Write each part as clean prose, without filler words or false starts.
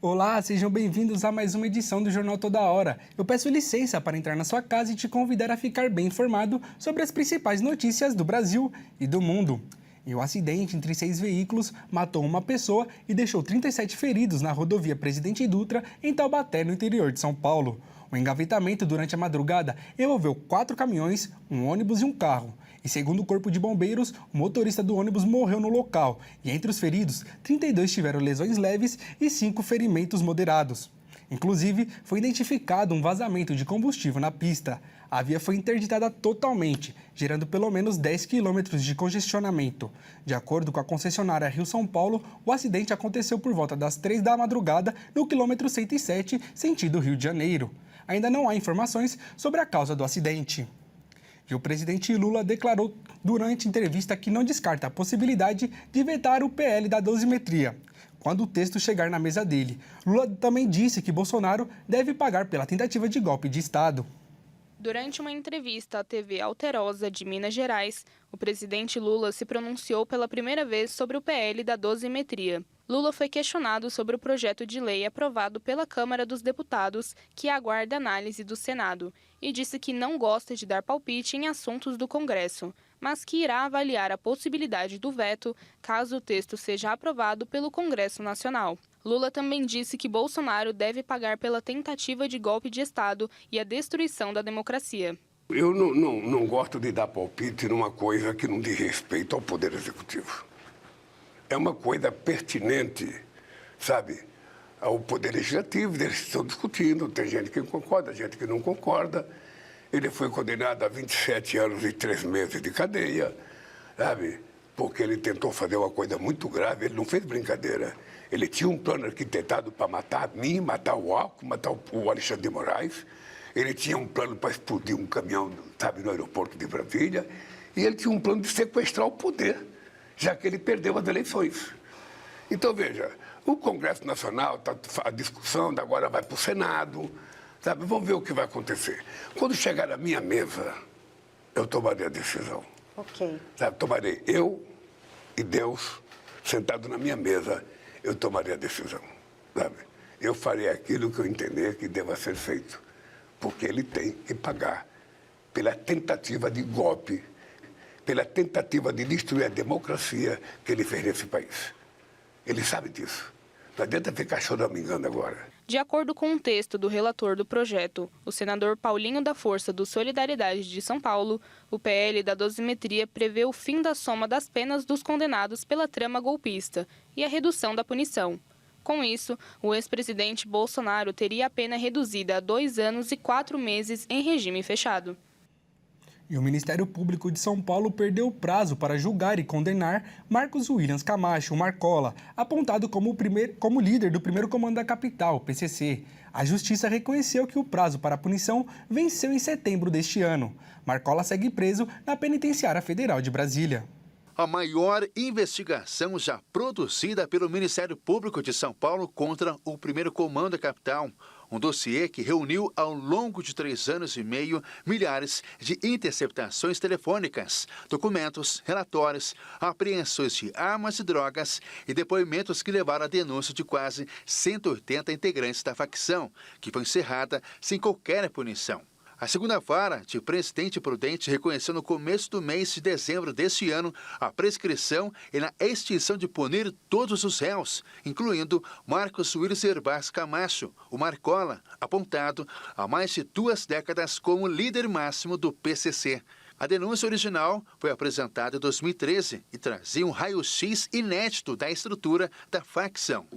Olá, sejam bem-vindos a mais uma edição do Jornal Toda Hora. Eu peço licença para entrar na sua casa e te convidar a ficar bem informado sobre as principais notícias do Brasil e do mundo. E um acidente entre 6 veículos matou uma pessoa e deixou 37 feridos na rodovia Presidente Dutra, em Taubaté, no interior de São Paulo. O engavetamento durante a madrugada envolveu 4 caminhões, um ônibus e um carro. E segundo o Corpo de Bombeiros, o motorista do ônibus morreu no local. E entre os feridos, 32 tiveram lesões leves e 5 ferimentos moderados. Inclusive, foi identificado um vazamento de combustível na pista. A via foi interditada totalmente, gerando pelo menos 10 quilômetros de congestionamento. De acordo com a concessionária Rio-São Paulo, o acidente aconteceu por volta das 3 da madrugada no quilômetro 107, sentido Rio de Janeiro. Ainda não há informações sobre a causa do acidente. E o presidente Lula declarou durante entrevista que não descarta a possibilidade de vetar o PL da dosimetria, quando o texto chegar na mesa dele. Lula também disse que Bolsonaro deve pagar pela tentativa de golpe de Estado. Durante uma entrevista à TV Alterosa de Minas Gerais, o presidente Lula se pronunciou pela primeira vez sobre o PL da dosimetria. Lula foi questionado sobre o projeto de lei aprovado pela Câmara dos Deputados, que aguarda análise do Senado, e disse que não gosta de dar palpite em assuntos do Congresso, mas que irá avaliar a possibilidade do veto caso o texto seja aprovado pelo Congresso Nacional. Lula também disse que Bolsonaro deve pagar pela tentativa de golpe de Estado e a destruição da democracia. Eu não gosto de dar palpite numa coisa que não diz respeito ao Poder Executivo. É uma coisa pertinente, sabe, ao Poder Legislativo. Eles estão discutindo, tem gente que concorda, gente que não concorda. Ele foi condenado a 27 anos e 3 meses de cadeia, sabe, porque ele tentou fazer uma coisa muito grave, ele não fez brincadeira. Ele tinha um plano arquitetado para matar a mim, matar o Alckmin, matar o Alexandre de Moraes. Ele tinha um plano para explodir um caminhão, sabe, no aeroporto de Brasília. E ele tinha um plano de sequestrar o poder, já que ele perdeu as eleições. Então, veja, o Congresso Nacional, tá, a discussão agora vai para o Senado, sabe? Vamos ver o que vai acontecer. Quando chegar na minha mesa, eu tomarei a decisão. Ok. Sabe, tomarei eu e Deus, sentado na minha mesa, eu tomarei a decisão, sabe? Eu farei aquilo que eu entender que deva ser feito, porque ele tem que pagar pela tentativa de golpe, pela tentativa de destruir a democracia que ele fez nesse país. Ele sabe disso. Não adianta ficar choramingando agora. De acordo com um texto do relator do projeto, o senador Paulinho da Força do Solidariedade de São Paulo, o PL da dosimetria prevê o fim da soma das penas dos condenados pela trama golpista e a redução da punição. Com isso, o ex-presidente Bolsonaro teria a pena reduzida a 2 anos e 4 meses em regime fechado. E o Ministério Público de São Paulo perdeu o prazo para julgar e condenar Marcos Williams Camacho, o Marcola, apontado como líder do primeiro comando da capital, PCC. A Justiça reconheceu que o prazo para a punição venceu em setembro deste ano. Marcola segue preso na Penitenciária Federal de Brasília. A maior investigação já produzida pelo Ministério Público de São Paulo contra o primeiro comando da capital. Um dossiê que reuniu ao longo de 3 anos e meio milhares de interceptações telefônicas, documentos, relatórios, apreensões de armas e drogas e depoimentos que levaram à denúncia de quase 180 integrantes da facção, que foi encerrada sem qualquer punição. A segunda vara de Presidente Prudente reconheceu no começo do mês de dezembro deste ano a prescrição e a extinção de punir todos os réus, incluindo Marcos Williams Herbaz Camacho, o Marcola, apontado há mais de 2 décadas como líder máximo do PCC. A denúncia original foi apresentada em 2013 e trazia um raio-x inédito da estrutura da facção.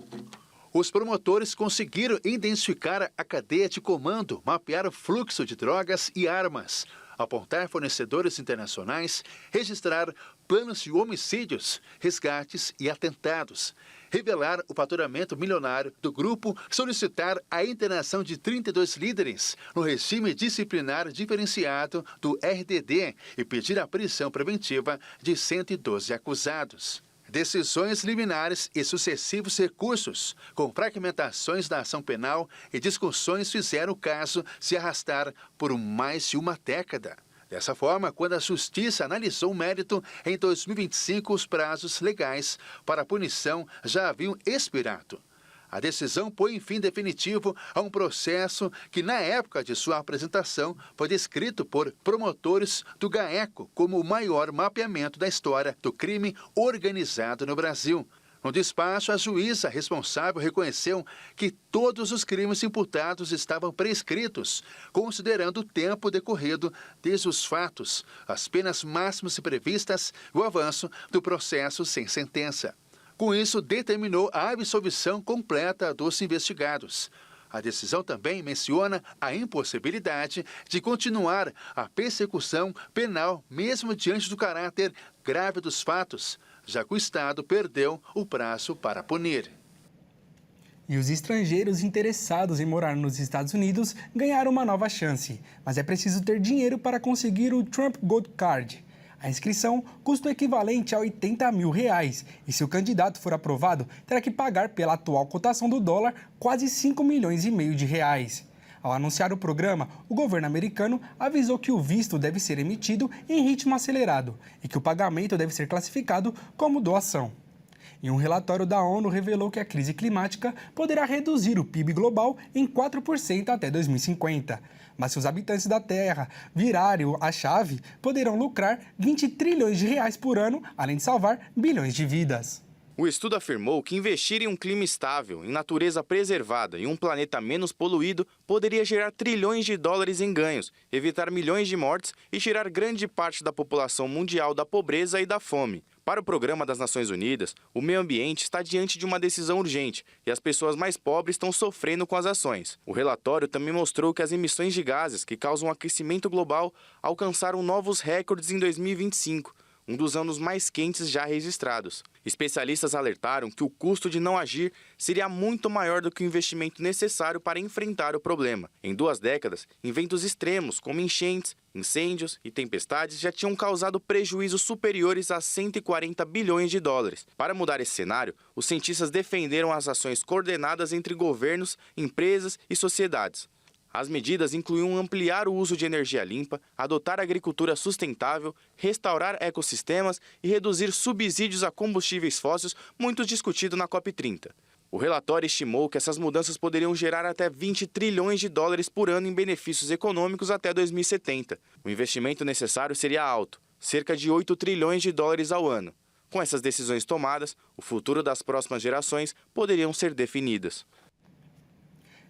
Os promotores conseguiram identificar a cadeia de comando, mapear o fluxo de drogas e armas, apontar fornecedores internacionais, registrar planos de homicídios, resgates e atentados, revelar o faturamento milionário do grupo, solicitar a internação de 32 líderes no regime disciplinar diferenciado do RDD e pedir a prisão preventiva de 112 acusados. Decisões liminares e sucessivos recursos, com fragmentações da ação penal e discussões fizeram o caso se arrastar por mais de uma década. Dessa forma, quando a Justiça analisou o mérito, em 2025 os prazos legais para a punição já haviam expirado. A decisão põe fim definitivo a um processo que, na época de sua apresentação, foi descrito por promotores do GAECO como o maior mapeamento da história do crime organizado no Brasil. No despacho, a juíza responsável reconheceu que todos os crimes imputados estavam prescritos, considerando o tempo decorrido desde os fatos, as penas máximas previstas e o avanço do processo sem sentença. Com isso, determinou a absolvição completa dos investigados. A decisão também menciona a impossibilidade de continuar a persecução penal, mesmo diante do caráter grave dos fatos, já que o Estado perdeu o prazo para punir. E os estrangeiros interessados em morar nos Estados Unidos ganharam uma nova chance, mas é preciso ter dinheiro para conseguir o Trump Gold Card. A inscrição custa o equivalente a R$80 mil e se o candidato for aprovado, terá que pagar pela atual cotação do dólar quase 5,5 milhões de reais. Ao anunciar o programa, o governo americano avisou que o visto deve ser emitido em ritmo acelerado e que o pagamento deve ser classificado como doação. E um relatório da ONU revelou que a crise climática poderá reduzir o PIB global em 4% até 2050. Mas se os habitantes da Terra virarem a chave, poderão lucrar 20 trilhões de reais por ano, além de salvar bilhões de vidas. O estudo afirmou que investir em um clima estável, em natureza preservada e um planeta menos poluído poderia gerar trilhões de dólares em ganhos, evitar milhões de mortes e tirar grande parte da população mundial da pobreza e da fome. Para o Programa das Nações Unidas, o meio ambiente está diante de uma decisão urgente e as pessoas mais pobres estão sofrendo com as ações. O relatório também mostrou que as emissões de gases que causam aquecimento global alcançaram novos recordes em 2025, um dos anos mais quentes já registrados. Especialistas alertaram que o custo de não agir seria muito maior do que o investimento necessário para enfrentar o problema. Em 2 décadas, eventos extremos como enchentes, incêndios e tempestades já tinham causado prejuízos superiores a 140 bilhões de dólares. Para mudar esse cenário, os cientistas defenderam as ações coordenadas entre governos, empresas e sociedades. As medidas incluíam ampliar o uso de energia limpa, adotar agricultura sustentável, restaurar ecossistemas e reduzir subsídios a combustíveis fósseis, muito discutido na COP30. O relatório estimou que essas mudanças poderiam gerar até 20 trilhões de dólares por ano em benefícios econômicos até 2070. O investimento necessário seria alto, cerca de 8 trilhões de dólares ao ano. Com essas decisões tomadas, o futuro das próximas gerações poderiam ser definidas.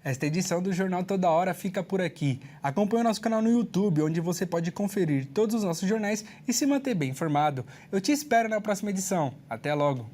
Esta edição do Jornal Toda Hora fica por aqui. Acompanhe o nosso canal no YouTube, onde você pode conferir todos os nossos jornais e se manter bem informado. Eu te espero na próxima edição. Até logo!